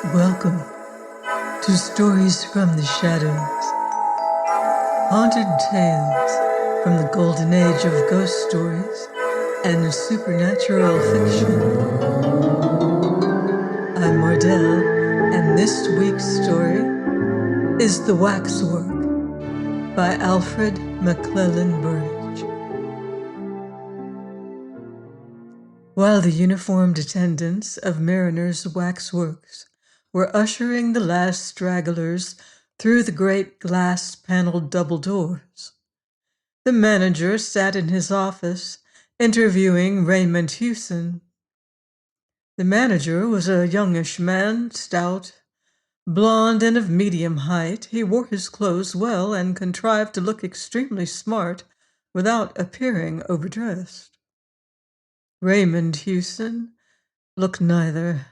Welcome to Stories from the Shadows, haunted tales from the golden age of ghost stories and supernatural fiction. I'm Mardell, and this week's story is The Waxwork by Alfred Burrage. While the uniformed attendants of Mariner's Waxworks were ushering the last stragglers through the great glass-paneled double doors, the manager sat in his office interviewing Raymond Hewson. The manager was a youngish man, stout, blond and of medium height. He wore his clothes well and contrived to look extremely smart without appearing overdressed. Raymond Hewson looked neither.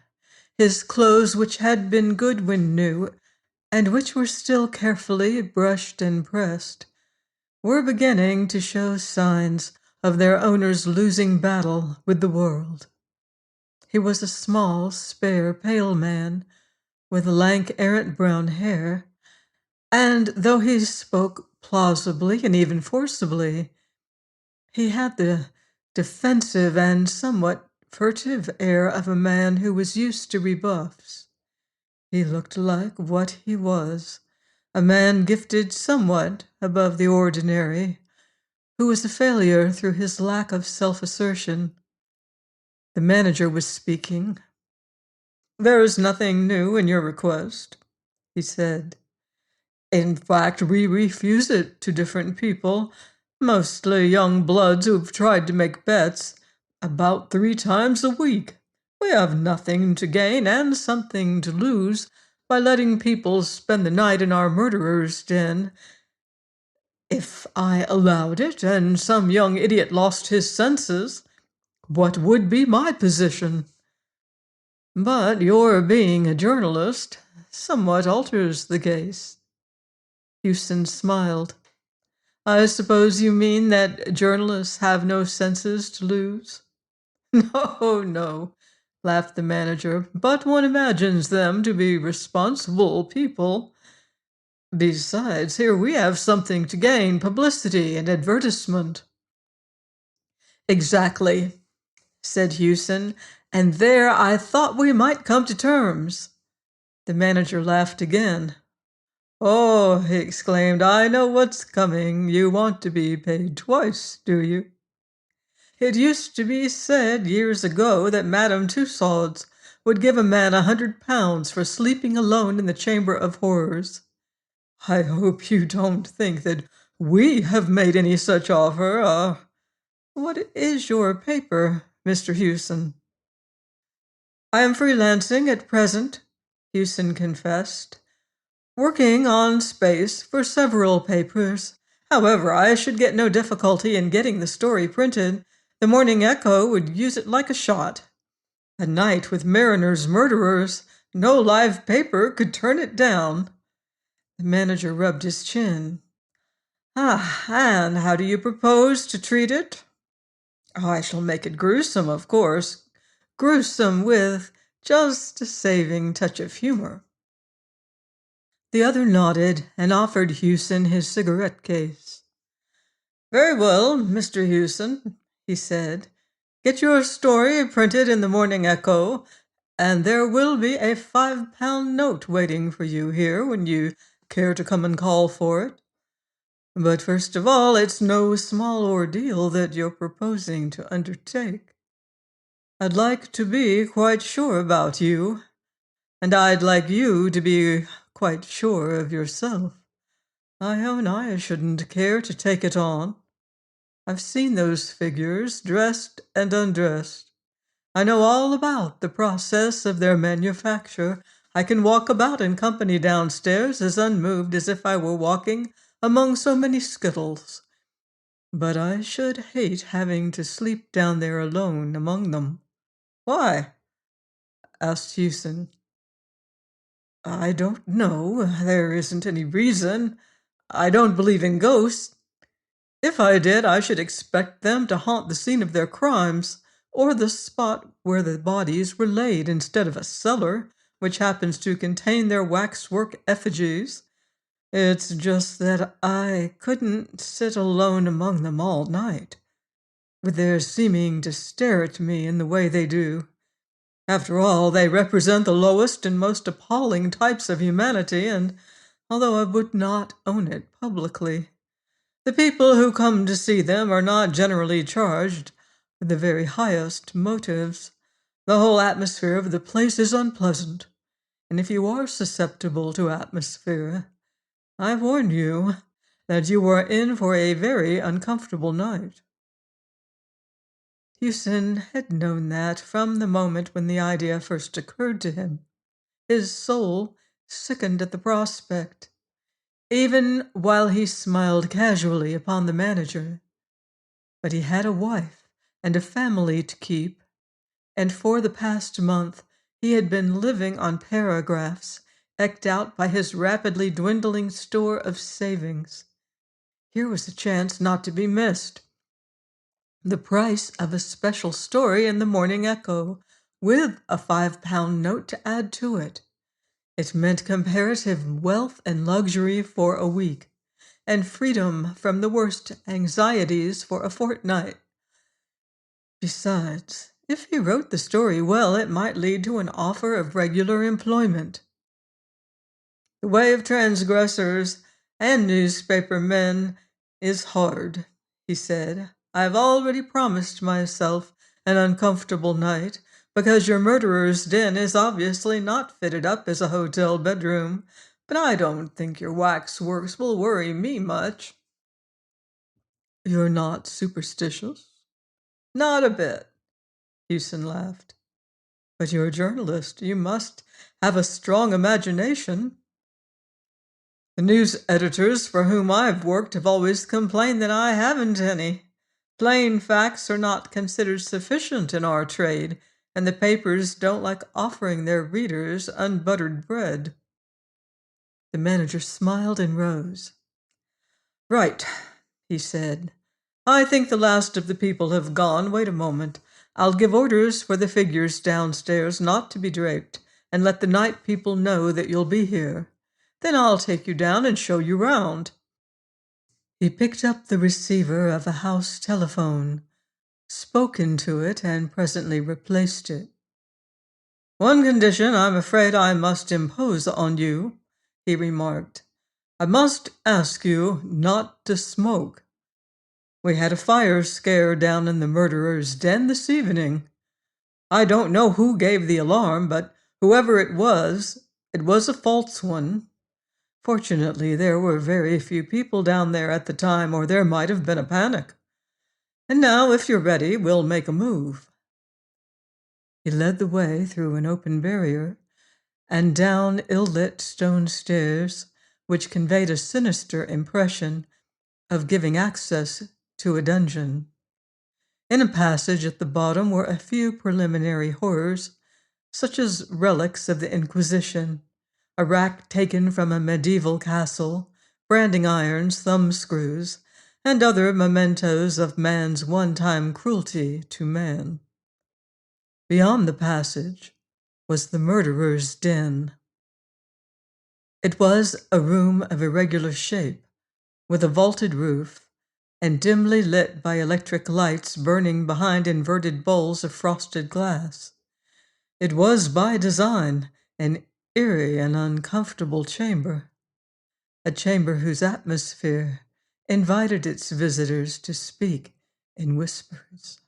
His clothes, which had been good when new, and which were still carefully brushed and pressed, were beginning to show signs of their owner's losing battle with the world. He was a small, spare, pale man, with lank, errant brown hair, and though he spoke plausibly and even forcibly, he had the defensive and somewhat furtive air of a man who was used to rebuffs. He looked like what he was, a man gifted somewhat above the ordinary, who was a failure through his lack of self-assertion. The manager was speaking. "There is nothing new in your request," he said. "In fact, we refuse it to different people, mostly young bloods who have tried to make bets about 3 times a week. We have nothing to gain and something to lose by letting people spend the night in our murderer's den. If I allowed it and some young idiot lost his senses, what would be my position? But your being a journalist somewhat alters the case." Houston smiled. "I suppose you mean that journalists have no senses to lose?" "No, no," laughed the manager, "but one imagines them to be responsible people. Besides, here we have something to gain, publicity and advertisement." "Exactly," said Hewson, "and there I thought we might come to terms." The manager laughed again. "Oh," he exclaimed, "I know what's coming. You want to be paid twice, do you? It used to be said years ago that Madame Tussauds would give a man £100 for sleeping alone in the Chamber of Horrors. I hope you don't think that we have made any such offer. What is your paper, Mr. Hewson?" "I am freelancing at present," Hewson confessed, "working on space for several papers. However, I should get no difficulty in getting the story printed. The Morning Echo would use it like a shot. A night with Mariner's murderers, no live paper could turn it down." The manager rubbed his chin. And how do you propose to treat it?" "I shall make it gruesome, of course. Gruesome with just a saving touch of humor." The other nodded and offered Hewson his cigarette case. "Very well, Mr. Hewson," he said. "Get your story printed in the Morning Echo, and there will be a £5 note waiting for you here when you care to come and call for it. But first of all, it's no small ordeal that you're proposing to undertake. I'd like to be quite sure about you, and I'd like you to be quite sure of yourself. I own I shouldn't care to take it on. I've seen those figures, dressed and undressed. I know all about the process of their manufacture. I can walk about in company downstairs as unmoved as if I were walking among so many skittles. But I should hate having to sleep down there alone among them." "Why?" asked Hewson. "I don't know. There isn't any reason. I don't believe in ghosts. If I did, I should expect them to haunt the scene of their crimes, or the spot where the bodies were laid instead of a cellar, which happens to contain their waxwork effigies. It's just that I couldn't sit alone among them all night, with their seeming to stare at me in the way they do. After all, they represent the lowest and most appalling types of humanity, and although I would not own it publicly, the people who come to see them are not generally charged with the very highest motives. The whole atmosphere of the place is unpleasant, and if you are susceptible to atmosphere, I warn you that you are in for a very uncomfortable night. Houston had known that from the moment when the idea first occurred to him. His soul sickened at the prospect, even while he smiled casually upon the manager. But he had a wife and a family to keep, and for the past month he had been living on paragraphs eked out by his rapidly dwindling store of savings. Here was a chance not to be missed. The price of a special story in the Morning Echo, with a £5 note to add to it. It meant comparative wealth and luxury for a week, and freedom from the worst anxieties for a fortnight. Besides, if he wrote the story well, it might lead to an offer of regular employment. The way of transgressors and newspaper men is hard, he said. I've already promised myself an uncomfortable night, because your murderer's den is obviously not fitted up as a hotel bedroom, but I don't think your waxworks will worry me much. You're not superstitious? Not a bit, Houston laughed. But you're a journalist. You must have a strong imagination. The news editors for whom I've worked have always complained that I haven't any. Plain facts are not considered sufficient in our trade, and the papers don't like offering their readers unbuttered bread. The manager smiled and rose. Right, he said. I think the last of the people have gone. Wait a moment. I'll give orders for the figures downstairs not to be draped, and let the night people know that you'll be here. Then I'll take you down and show you round. He picked up the receiver of a house telephone, spoke into it, and presently replaced it. One condition I'm afraid I must impose on you, he remarked. I must ask you not to smoke. We had a fire scare down in the murderer's den this evening. I don't know who gave the alarm, but whoever it was a false one. Fortunately, there were very few people down there at the time, or there might have been a panic. And now, if you're ready, we'll make a move. He led the way through an open barrier and down ill-lit stone stairs, which conveyed a sinister impression of giving access to a dungeon. In a passage at the bottom were a few preliminary horrors, such as relics of the Inquisition, a rack taken from a medieval castle, branding irons, thumbscrews, and other mementos of man's one-time cruelty to man. Beyond the passage was the murderer's den. It was a room of irregular shape, with a vaulted roof, and dimly lit by electric lights burning behind inverted bowls of frosted glass. It was by design an eerie and uncomfortable chamber, a chamber whose atmosphere invited its visitors to speak in whispers.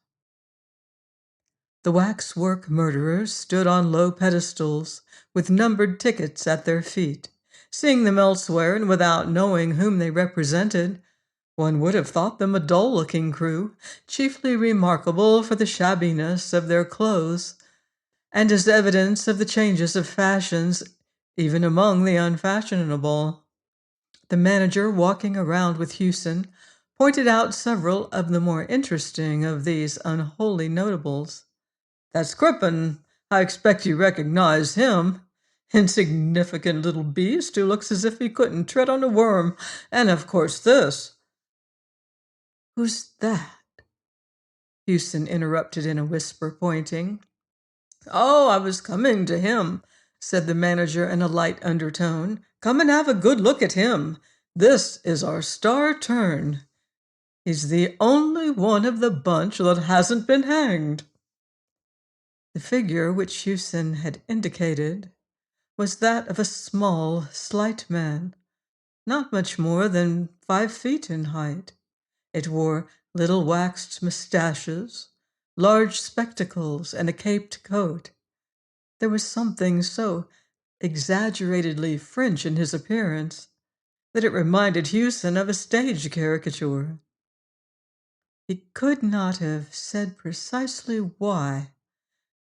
The waxwork murderers stood on low pedestals with numbered tickets at their feet. Seeing them elsewhere and without knowing whom they represented, one would have thought them a dull-looking crew, chiefly remarkable for the shabbiness of their clothes, and as evidence of the changes of fashions even among the unfashionable. The manager, walking around with Houston, pointed out several of the more interesting of these unholy notables. That's Crippen. I expect you recognize him. Insignificant little beast who looks as if he couldn't tread on a worm. And of course this. Who's that? Houston interrupted in a whisper, pointing. Oh, I was coming to him. said the manager in a light undertone. "Come and have a good look at him. This is our star turn. He's the only one of the bunch that hasn't been hanged." The figure which Hewson had indicated was that of a small, slight man, not much more than 5 feet in height. It wore little waxed mustaches, large spectacles, and a caped coat. There was something so exaggeratedly French in his appearance that it reminded Hewson of a stage caricature. He could not have said precisely why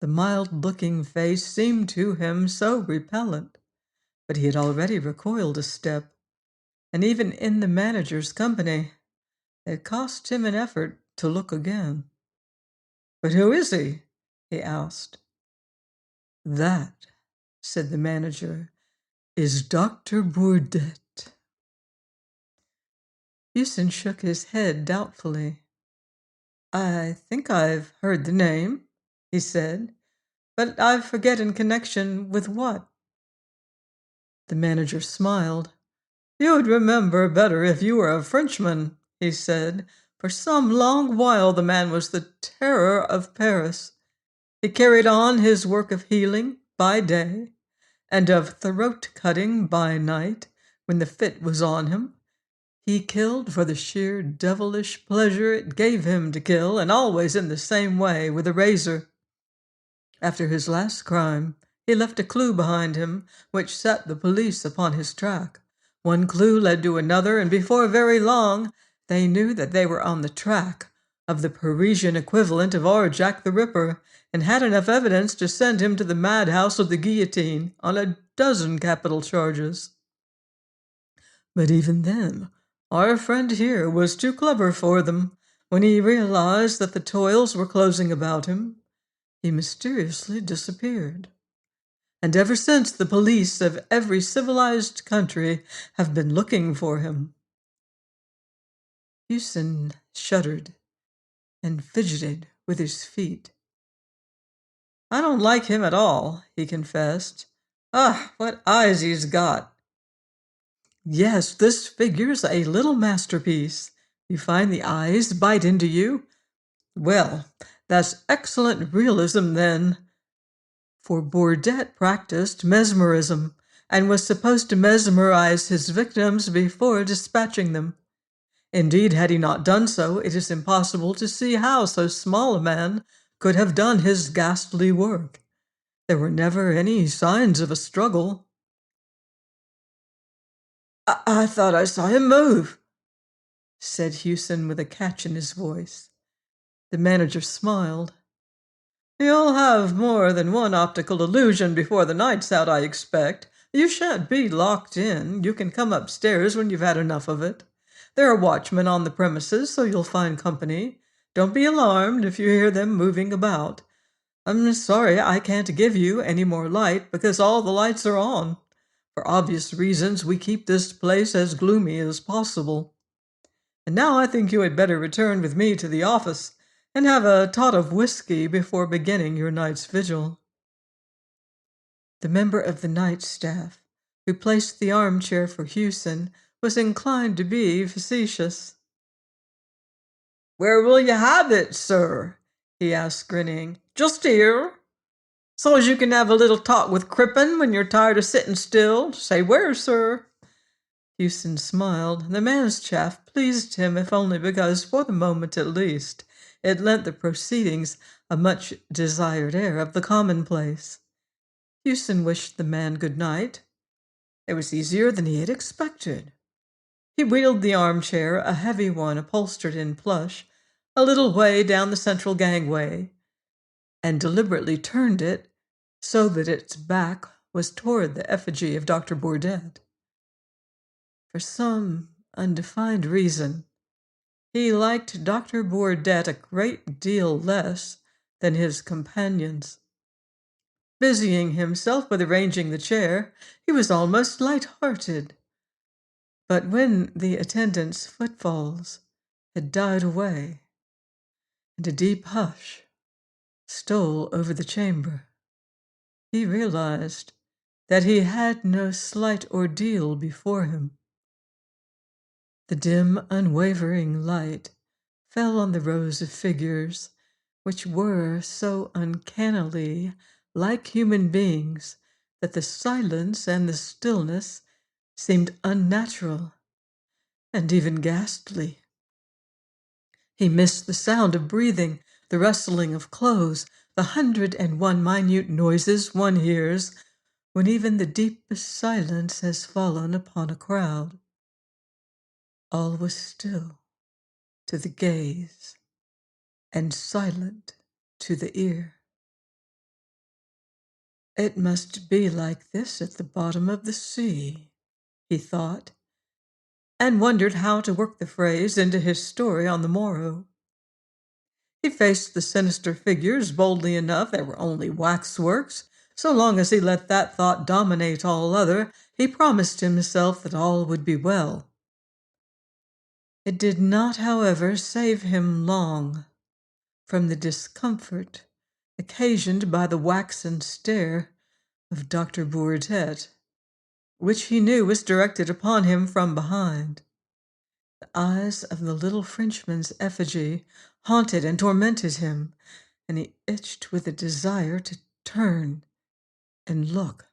the mild-looking face seemed to him so repellent, but he had already recoiled a step, and even in the manager's company it cost him an effort to look again. "But who is he?" he asked. "That," said the manager, "is Dr. Bourdet." Houston shook his head doubtfully. "I think I've heard the name," he said, "but I forget in connection with what." The manager smiled. "You'd remember better if you were a Frenchman," he said. "For some long while the man was the terror of Paris. He carried on his work of healing by day and of throat-cutting by night when the fit was on him. He killed for the sheer devilish pleasure it gave him to kill, and always in the same way, with a razor. After his last crime, he left a clue behind him which set the police upon his track. One clue led to another, and before very long they knew that they were on the track of the Parisian equivalent of our Jack the Ripper, and had enough evidence to send him to the madhouse of the guillotine on a dozen capital charges. But even then, our friend here was too clever for them. When he realized that the toils were closing about him, he mysteriously disappeared. And ever since, the police of every civilized country have been looking for him." Houston shuddered and fidgeted with his feet. "I don't like him at all," he confessed. "Ah, what eyes he's got!" "Yes, this figure's a little masterpiece. You find the eyes bite into you? Well, that's excellent realism, then." For Bourdet practiced mesmerism and was supposed to mesmerize his victims before dispatching them. Indeed, had he not done so, it is impossible to see how so small a man could have done his ghastly work. There were never any signs of a struggle. I thought I saw him move," said Hewson with a catch in his voice. The manager smiled. "You'll have more than one optical illusion before the night's out, I expect. You shan't be locked in. You can come upstairs when you've had enough of it. There are watchmen on the premises, so you'll find company. Don't be alarmed if you hear them moving about. I'm sorry I can't give you any more light because all the lights are on. For obvious reasons, we keep this place as gloomy as possible. And now I think you had better return with me to the office and have a tot of whiskey before beginning your night's vigil." The member of the night staff who placed the armchair for Hewson was inclined to be facetious. "Where will you have it, sir?" he asked, grinning. "Just here? So as you can have a little talk with Crippen when you're tired of sitting still? Say where, sir?" Hewson smiled. The man's chaff pleased him, if only because, for the moment at least, it lent the proceedings a much-desired air of the commonplace. Hewson wished the man good night. It was easier than he had expected. He wheeled the armchair, a heavy one upholstered in plush, a little way down the central gangway, and deliberately turned it so that its back was toward the effigy of Dr. Bourdet. For some undefined reason, he liked Dr. Bourdet a great deal less than his companions. Busying himself with arranging the chair, he was almost light-hearted. But when the attendant's footfalls had died away, and a deep hush stole over the chamber, he realized that he had no slight ordeal before him. The dim, unwavering light fell on the rows of figures, which were so uncannily like human beings that the silence and the stillness seemed unnatural and even ghastly. He missed the sound of breathing, the rustling of clothes, the 101 minute noises one hears when even the deepest silence has fallen upon a crowd. All was still to the gaze and silent to the ear. It must be like this at the bottom of the sea, he thought, and wondered how to work the phrase into his story on the morrow. He faced the sinister figures boldly enough. They were only waxworks. So long as he let that thought dominate all other, he promised himself that all would be well. It did not, however, save him long from the discomfort occasioned by the waxen stare of Dr. Bourdet, which he knew was directed upon him from behind. The eyes of the little Frenchman's effigy haunted and tormented him, and he itched with a desire to turn and look.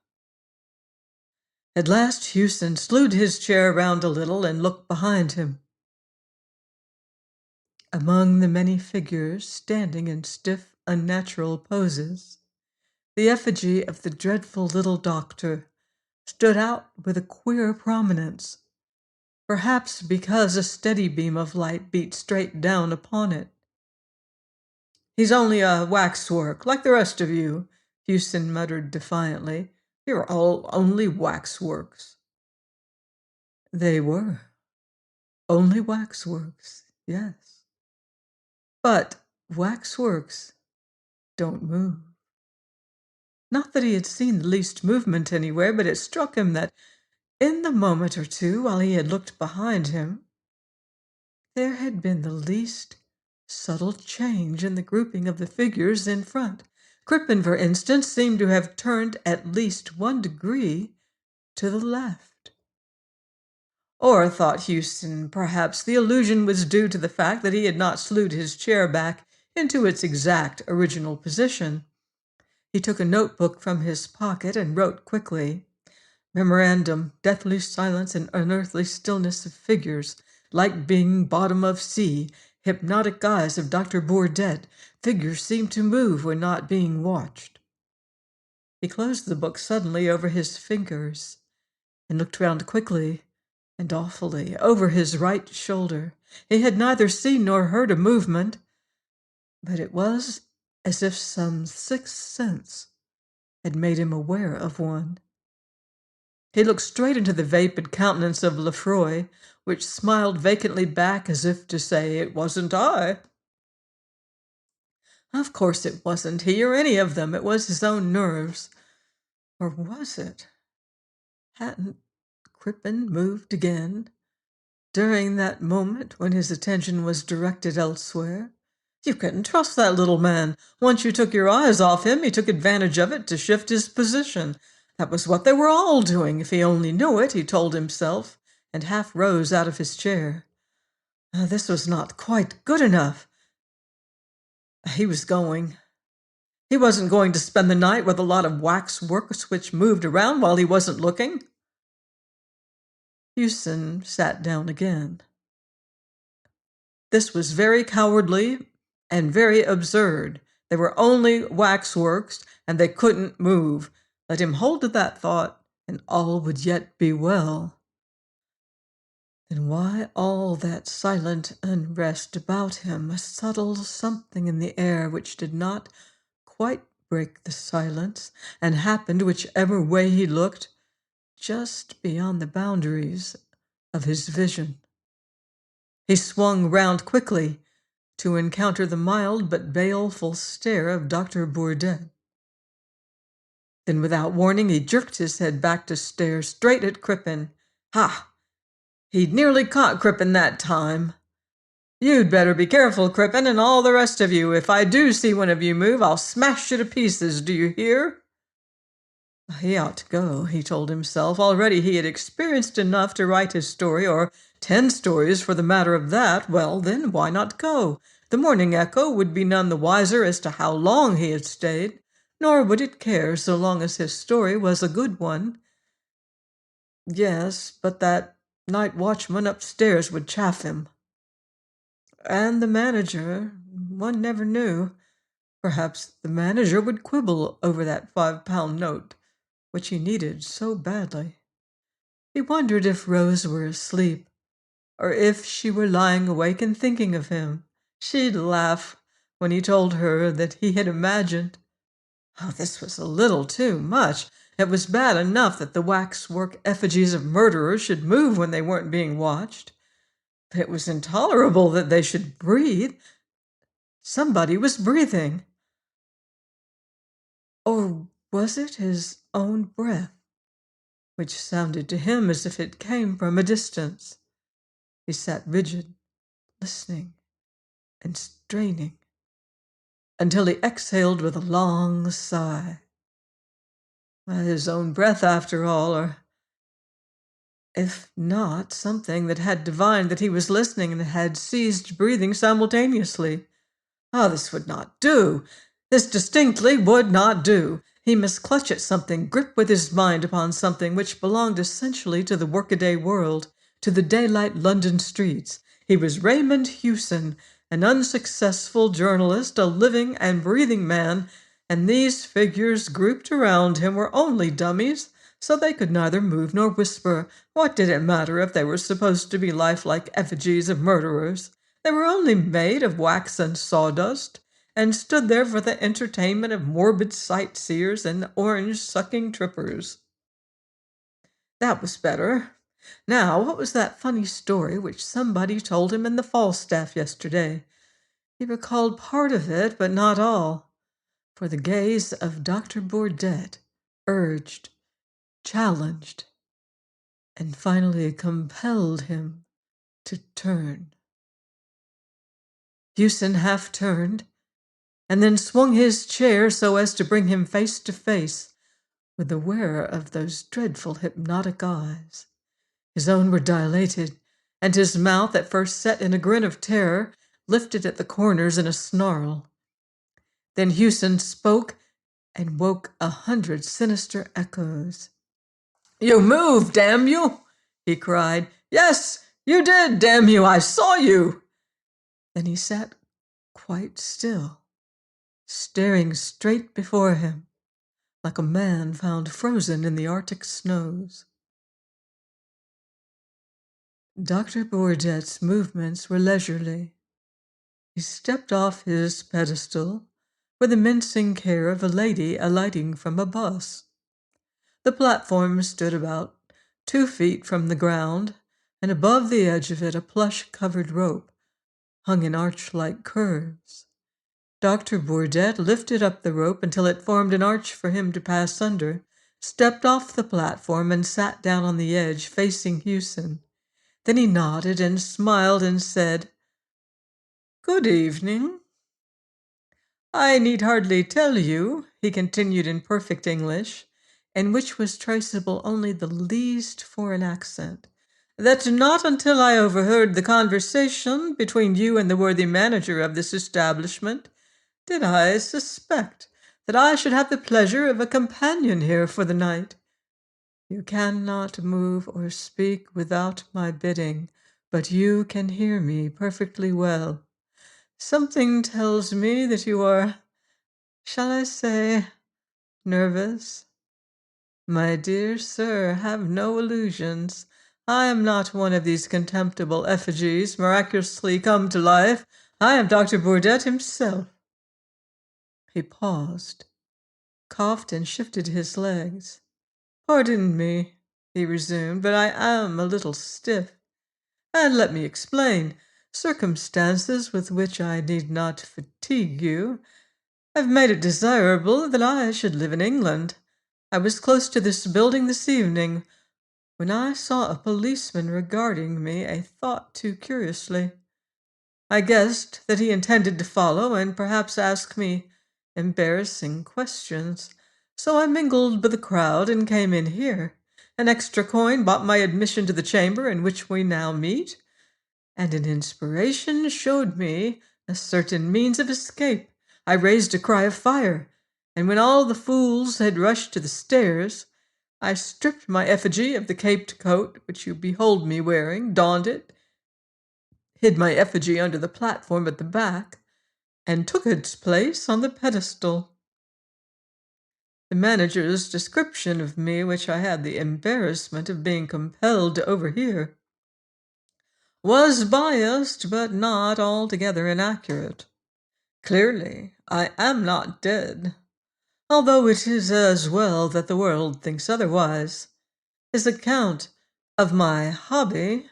At last Hewson slewed his chair round a little and looked behind him. Among the many figures standing in stiff, unnatural poses, the effigy of the dreadful little doctor stood out with a queer prominence, perhaps because a steady beam of light beat straight down upon it. "He's only a waxwork, like the rest of you," Hewson muttered defiantly. "You're all only waxworks." They were. Only waxworks, yes. But waxworks don't move. Not that he had seen the least movement anywhere, but it struck him that in the moment or two while he had looked behind him, there had been the least subtle change in the grouping of the figures in front. Crippen, for instance, seemed to have turned at least 1 degree to the left. Or, thought Hewson, perhaps the illusion was due to the fact that he had not slewed his chair back into its exact original position. He took a notebook from his pocket and wrote quickly, "Memorandum, deathly silence and unearthly stillness of figures, like being bottom of sea, hypnotic guise of Dr. Bourdet. Figures seem to move when not being watched." He closed the book suddenly over his fingers and looked round quickly and awfully over his right shoulder. He had neither seen nor heard a movement, but it was as if some sixth sense had made him aware of one. He looked straight into the vapid countenance of Lefroy, which smiled vacantly back as if to say, "It wasn't I." Of course it wasn't he or any of them. It was his own nerves. Or was it? Hadn't Crippen moved again during that moment when his attention was directed elsewhere? You couldn't trust that little man. Once you took your eyes off him, he took advantage of it to shift his position. That was what they were all doing, if he only knew it, he told himself, and half rose out of his chair. This was not quite good enough. He was going. He wasn't going to spend the night with a lot of waxworks which moved around while he wasn't looking. Hewson sat down again. This was very cowardly and very absurd. They were only waxworks, and they couldn't move. Let him hold to that thought, and all would yet be well. Then why all that silent unrest about him, a subtle something in the air which did not quite break the silence, and happened whichever way he looked, just beyond the boundaries of his vision? He swung round quickly to encounter the mild but baleful stare of Dr. Bourdet. Then, without warning, he jerked his head back to stare straight at Crippen. Ha! He'd nearly caught Crippen that time. "You'd better be careful, Crippen, and all the rest of you. If I do see one of you move, I'll smash you to pieces, do you hear?" He ought to go, he told himself. Already he had experienced enough to write his story, or 10 stories for the matter of that. Well, then, why not go? The Morning Echo would be none the wiser as to how long he had stayed, nor would it care so long as his story was a good one. Yes, but that night watchman upstairs would chaff him. And the manager, one never knew. Perhaps the manager would quibble over that £5 note, which he needed so badly. He wondered if Rose were asleep, or if she were lying awake and thinking of him. She'd laugh when he told her that he had imagined. Oh, this was a little too much. It was bad enough that the waxwork effigies of murderers should move when they weren't being watched. But it was intolerable that they should breathe. Somebody was breathing. Or was it his own breath, which sounded to him as if it came from a distance? He sat rigid, listening and straining, until he exhaled with a long sigh. His own breath, after all, or if not, something that had divined that he was listening and had ceased breathing simultaneously. This would not do. This distinctly would not do. He must clutch at something, grip with his mind upon something which belonged essentially to the workaday world, to the daylight London streets. He was Raymond Hewson, an unsuccessful journalist, a living and breathing man, and these figures grouped around him were only dummies, so they could neither move nor whisper. What did it matter if they were supposed to be lifelike effigies of murderers? They were only made of wax and sawdust, and stood there for the entertainment of morbid sightseers and orange-sucking trippers. That was better. Now, what was that funny story which somebody told him in the Falstaff yesterday? He recalled part of it, but not all, for the gaze of Dr. Bourdet urged, challenged, and finally compelled him to turn. Hewson half turned, and then swung his chair so as to bring him face to face with the wearer of those dreadful hypnotic eyes. His own were dilated, and his mouth, at first set in a grin of terror, lifted at the corners in a snarl. Then Hewson spoke and woke 100 sinister echoes. "You moved, damn you!" he cried. "Yes, you did, damn you! I saw you!" Then he sat quite still, staring straight before him, like a man found frozen in the Arctic snows. Dr. Bourdet's movements were leisurely. He stepped off his pedestal with the mincing care of a lady alighting from a bus. The platform stood about 2 feet from the ground, and above the edge of it a plush-covered rope hung in arch-like curves. Dr. Bourdet lifted up the rope until it formed an arch for him to pass under, stepped off the platform, and sat down on the edge, facing Hewson. Then he nodded and smiled and said, "Good evening. I need hardly tell you," he continued in perfect English, in which was traceable only the least foreign accent, "that not until I overheard the conversation between you and the worthy manager of this establishment did I suspect that I should have the pleasure of a companion here for the night. You cannot move or speak without my bidding, but you can hear me perfectly well. Something tells me that you are, shall I say, nervous? My dear sir, have no illusions. I am not one of these contemptible effigies miraculously come to life. I am Dr. Bourdet himself." He paused, coughed, and shifted his legs. "Pardon me," he resumed, "but I am a little stiff. And let me explain. Circumstances with which I need not fatigue you have made it desirable that I should live in England. I was close to this building this evening when I saw a policeman regarding me a thought too curiously. I guessed that he intended to follow and perhaps ask me embarrassing questions, So I mingled with the crowd and came in here. An extra coin bought my admission to the chamber in which we now meet, and an inspiration showed me a certain means of escape. I raised a cry of fire, and when all the fools had rushed to the stairs, I stripped my effigy of the caped coat which you behold me wearing, donned it, hid my effigy under the platform at the back, and took its place on the pedestal. The manager's description of me, which I had the embarrassment of being compelled to overhear, was biased but not altogether inaccurate. Clearly, I am not dead, although it is as well that the world thinks otherwise. His account of my hobby,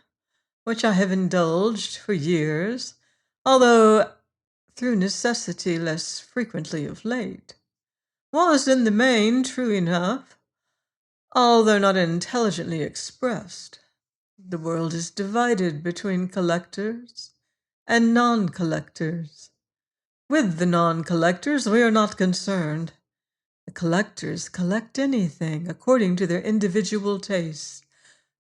which I have indulged for years, although through necessity less frequently of late, was in the main true enough, although not intelligently expressed. The world is divided between collectors and non-collectors. With the non-collectors, we are not concerned. The collectors collect anything according to their individual tastes,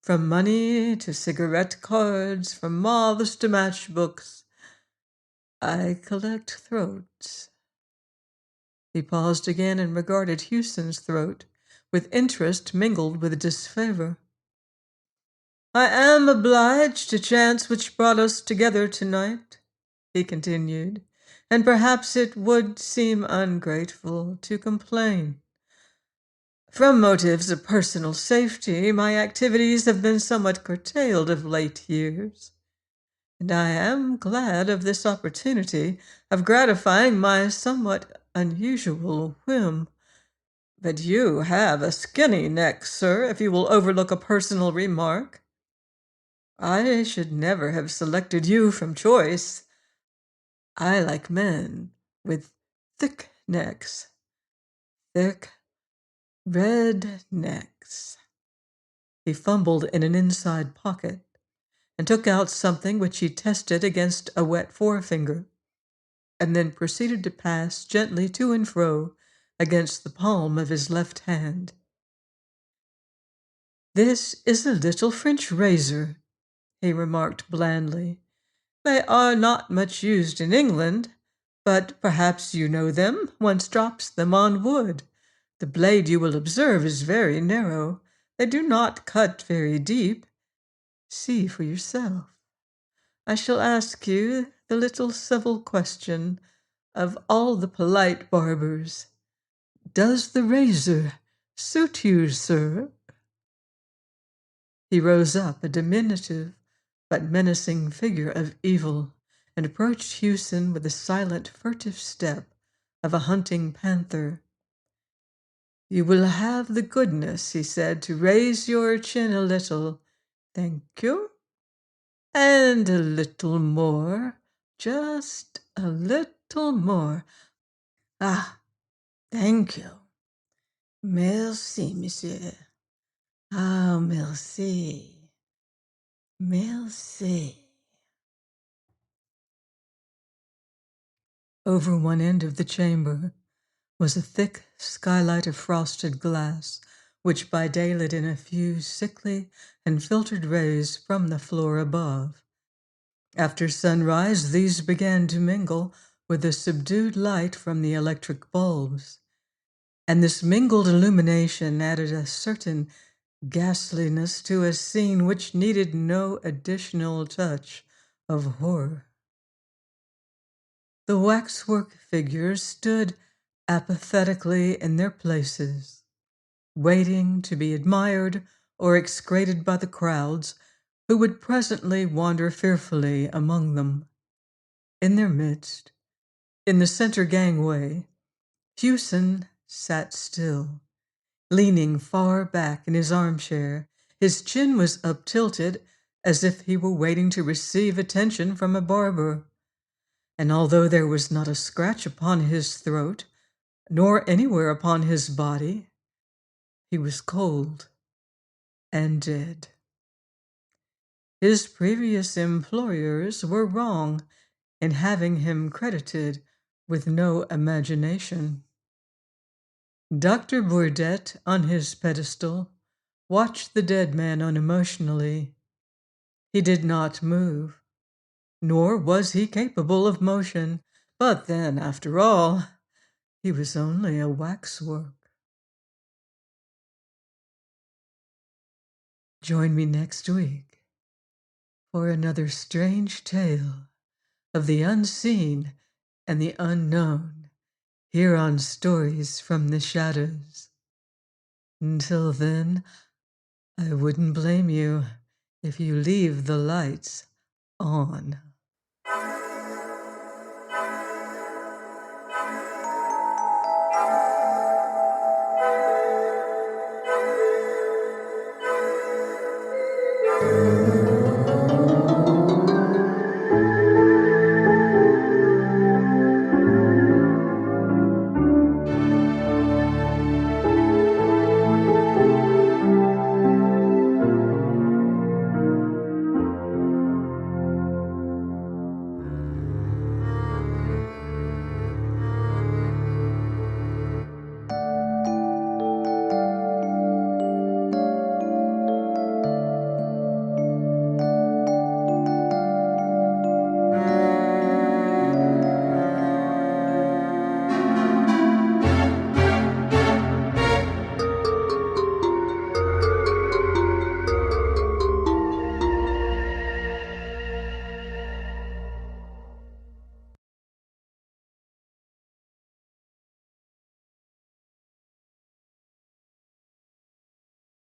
from money to cigarette cards, from moths to matchbooks. I collect throats. He paused again and regarded Houston's throat with interest mingled with disfavor. I am obliged to chance which brought us together tonight, he continued, and perhaps it would seem ungrateful to complain. From motives of personal safety, my activities have been somewhat curtailed of late years, and I am glad of this opportunity of gratifying my somewhat unusual whim. But you have a skinny neck, sir, if you will overlook a personal remark. I should never have selected you from choice. I like men with thick necks, thick red necks. He fumbled in an inside pocket and took out something which he tested against a wet forefinger, and then proceeded to pass gently to and fro against the palm of his left hand. This is a little French razor, he remarked blandly. They are not much used in England, but perhaps you know them. One drops them on wood. The blade, you will observe, is very narrow. They do not cut very deep. See for yourself. I shall ask you the little civil question of all the polite barbers. Does the razor suit you, sir? He rose up, a diminutive but menacing figure of evil, and approached Houston with the silent, furtive step of a hunting panther. You will have the goodness, he said, to raise your chin a little. Thank you. And a little more, just a little more. Ah, thank you. Merci, monsieur. Ah, merci. Merci. Over one end of the chamber was a thick skylight of frosted glass, which by day let in a few sickly and filtered rays from the floor above. After sunrise, these began to mingle with the subdued light from the electric bulbs, and this mingled illumination added a certain ghastliness to a scene which needed no additional touch of horror. The waxwork figures stood apathetically in their places, waiting to be admired or excreted by the crowds who would presently wander fearfully among them. In their midst, in the center gangway, Hewson sat still, leaning far back in his armchair. His chin was up-tilted as if he were waiting to receive attention from a barber. And although there was not a scratch upon his throat, nor anywhere upon his body, he was cold and dead. His previous employers were wrong in having him credited with no imagination. Dr. Bourdet, on his pedestal, watched the dead man unemotionally. He did not move, nor was he capable of motion. But then, after all, he was only a waxwork. Join me next week for another strange tale of the unseen and the unknown here on Stories from the Shadows. Until then, I wouldn't blame you if you leave the lights on.